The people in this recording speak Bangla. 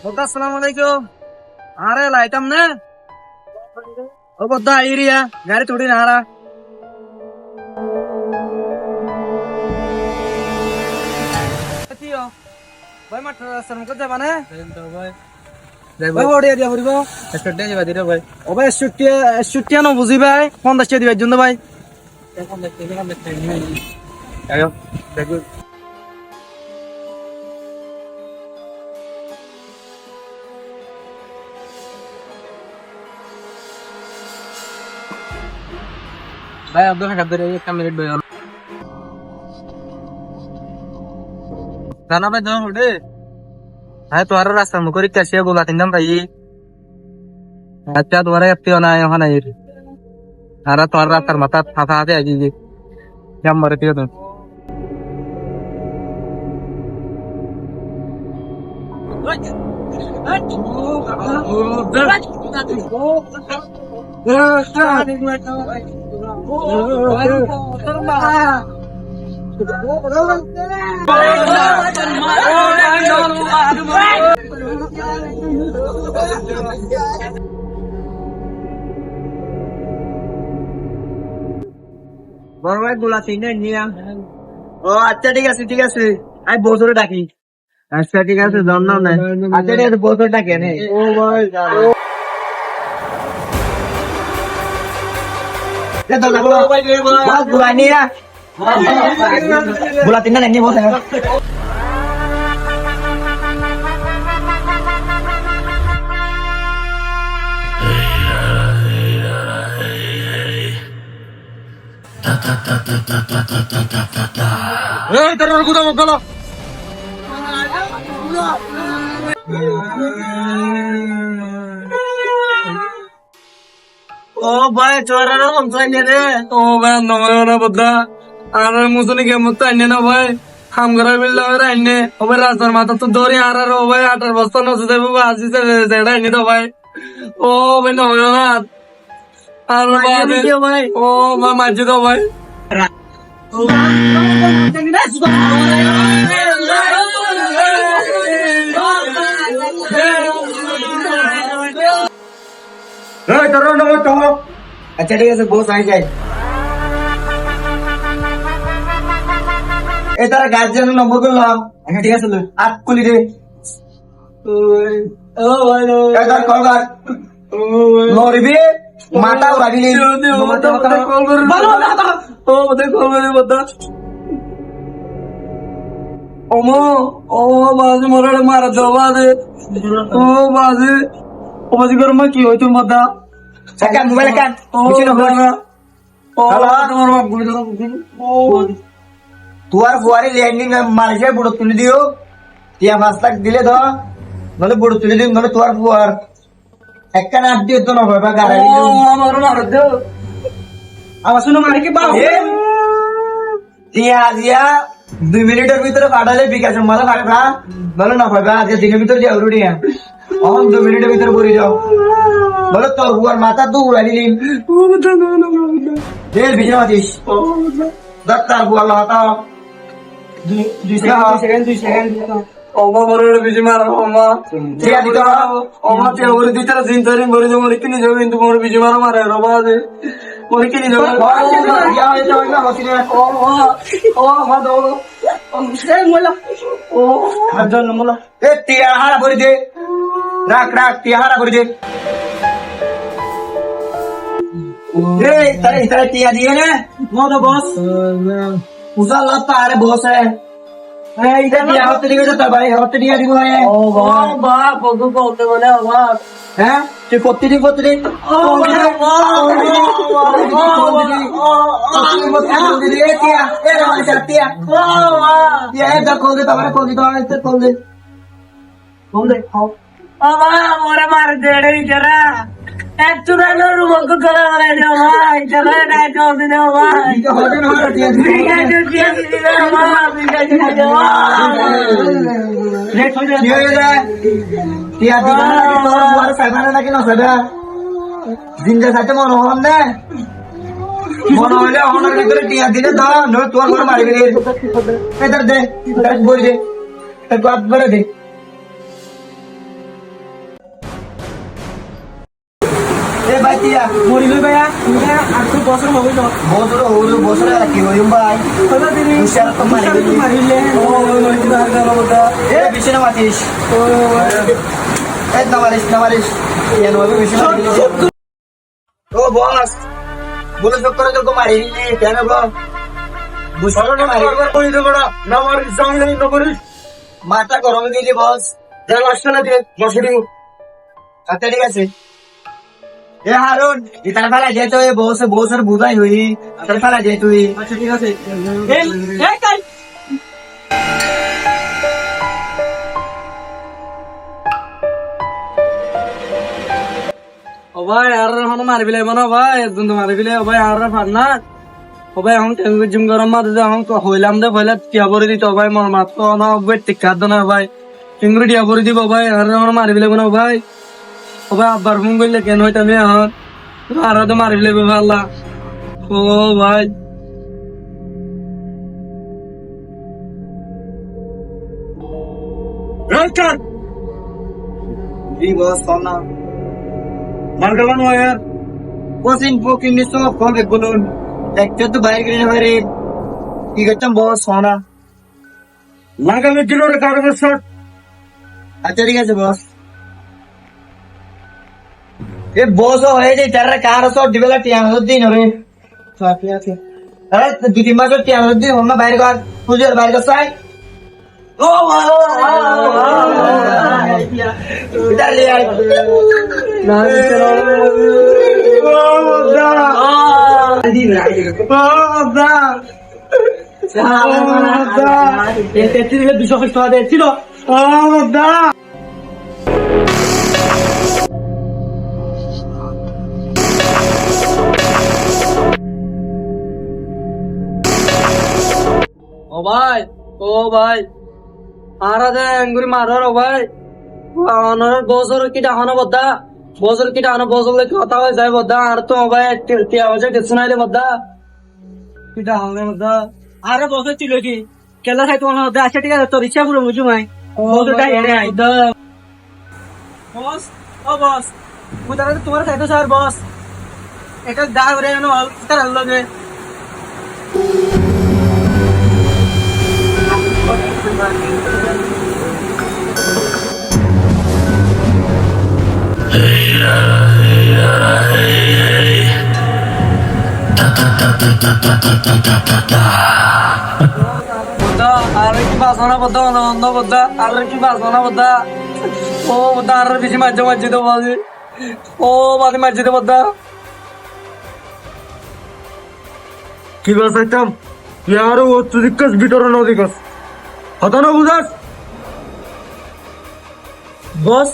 আসসালামু আলাইকুম। আরে লাইটাম না ও বদ্দা আইরিয়া গাড়ি ছুটি না আরা কিও ভাই মাত্র রাস্তার মুখে যাবা না ভাই ওড়িয়া দিয়া পড়িব স্টুডেন্ট দিবা দিরে ভাই ও ভাই স্টুডেন্ট ন বুঝি ভাই 50 টাকা দিবার জন্য ভাই 50 টাকা আয়ো দেখো ভাই আব্দুল হাকাত ধরে একটা মিনিট ভাই জানা ভাই দাও হডে হ্যাঁ তোর রাস্তা মুখরি কাছে গোলা তিনদাম ভাই আচ্ছা তোরা এপ্তিও না ওখানে আর তোর রাস্তার মাথা ফাঁকা আছে আগে যে জাম মারে দিও তো বড় ভাই গোলা তিনটা নিয়া ও আচ্ছা ঠিক আছে আমি বছরে ডাকি আচ্ছা ঠিক আছে জানাও না আচ্ছা ঠিক আছে বছর ডাকে নে ও ভাই গোলা নিয়া গোলা তিনটা নিয়ে বসে এই তোর গুদাম গেল ও ভাই চোরার মন রে ও ভাই নমনা বদা আর মুসনি কে মত আইনে না ভাই হাম করা বিল্লা আইনে ও ভাই রাস্তার মাথা তো দৌড়ি আর ও ভাই 18 বস্তা নছে দেব আজি যেটা আইনে তো ভাই ও ভাই নমনা আর ভাই ও মা মাঝে তো ভাই আচ্ছা ঠিক আছে বস আই যাই এই তারা গার্জিয়ান নম্বর করলাম আচ্ছা ঠিক আছে আট কলি রে ও ভাই কল কর লরিবি মাথা উড়াবি বাজে মরালে মারা দাও বাজে ও বাজে গরম কি হয় তোর মাথা মোবাইল কাট তোমার ফুয়ারি ল্যান্ডিং মালয়েশিয়া বুড়ো তুলে দিও টিয়া 5 লাখ দিলে ধর নাহলে বুড়ো তুলে দিও নাহলে তোমার ফুয়ার একটা নাট দিয়ে তো না বাবা গাড়ি আমার মার দাও আমার শুনো মারি কি বাপ দিয়া 2 মিনিটের ভিতরে পাঠালে বিকাশ মালা পাঠা বলো না পাবা আজ দিনের ভিতরে যাও রুডিয়া অন 2 মিনিটের ভিতরে পড়ে যাও বলো তোর হুয়ার মাথা তো উড়াই দিন দেল বিজয় মাতিস দত্তার হুয়া লাতা 2 সেকেন্ড ওমা মরে বিজি মার ওমা দিয়া দিতো ওমা তে ওরে দিতার দিন ধরে মরে যে মরে কিনি যাবে কিন্তু মরে বিজি মার মারে রবা দে মরে কিনি যাবে ইয়া এটা না হসিনে ও মা দাও ও সে মোলা ও হাজার মোলা এ তিয়া হারা ভরি দে রাখ তিয়া হারা ভরি দে এ তারে তিয়া দিয়ে না মোদো বস উজালা তারে বস হ্যাঁ ইধর দিয়া হতে দিবে তো ভাই হতে দিয়া দিব হ্যাঁ ও বাবা কত বলতে বলে বাবা হ্যাঁ তুই প্রতিদিন ও বাবা মোরে মার দেড়ে জরা একটু রানো রুমক করা করে দাও ভাই চলো না জলদি দাও ভাই হবে না টিয়া টিয়া দাও ভাই টিয়া দাও লেট হয়ে যায় টিয়া দিবা তোর বুয়ার সাইবানা নাকি না সাদা জিন্দা সাথে মনে হল না মনে হলে ওনার ভিতরে টিয়া দিলে দাও নয় তোর ঘরে মারবি রে এদার দে বই দে এক বাত বড় দে দিয়া মরিলে ভাইয়া তুমি আর তো বছর হবে না বছর কি হইম ভাই হলো দিদি হুশিয়ার তো মারিলে এ বেশি না মাতিস না মারিস ইয়ান হবে বেশি ও বস বলে চক্কর তো মারি কেন বল মাথা গরমে দিয়েছি বস আসছে না বসে আচ্ছা ঠিক আছে এ হারুন ইতার ফেলা যে তুই বসের বুঝাই হই ইতার ফেলা যে তুই আচ্ছা ঠিক আছে এই কাই ও ভাই আর হন মারবিলে মনে ভাই একজন মারবিলে ও ভাই আর পার না ও ভাই এখন জিম গরম মাঝে এখন হইলাম দে পয়লা টিয়া ভরে দিত ভাই মর মাত্র না ভাই টিকা না ভাই চিংড়ি টিয়া ভরে দিব ভাই আর হন মারবিলে মনে ভাই ও ভাই আব্বার ফোন করলে কেন হইতাম এখন আর তো মারবিলে আল্লাহ ও ভাই জি বস কম না মার্কেট ওয়ার বসিন পোকিন নিছো কবে বলুন দেখতে তো বাইরে গিয়ে বাইরে কি করতাম বস সোনা লাগালে দিল রে কাগজের শট আচ্ছা ঠিক আছে বস এ বস হয়ে যায় তার কার সব দিবেলা টিয়ানো দিন রে ঠিক আছে আরে 2-3 মাস টিয়ানো দিন হল না বাইরে কর পুজোর বাইরে কর সাই ও ইধর ले आई না চলো দুশো টাকা দিয়েছিল ও ভাই আরা দে আঙ্গুরি মারার ও ভাই বছর কি ডাহানো বদ্দা বছর কি ডাহানো বছর কথা হয়ে যায় বদ্দা আর তো ভাই টিয়া বাজে কিছু নাই রে বদ্দা কি ডাহানো বদ্দা আরে বছর ছিল কি কেলা খাই তোমার মধ্যে আচ্ছা ঠিক আছে তোর ইচ্ছা পুরো বুঝু ভাই বছরটা হেরে আই বস ও বস মুদারা তোমার খাইতো স্যার বস এটা দা করে এনো তার লগে আর কি বাসনা বদ্ধ অনন্দ বদ্ধ আর কি বাসনা বদ্ধ ও বদ্ধ আর বেশি মাঝে মাঝে তো বাজে ও বাজে মাঝে তো বদ্ধ কি বাসাইতাম ইয়ার ও তুদিকস ভিতরে নদিকস হতো না বুঝাস বস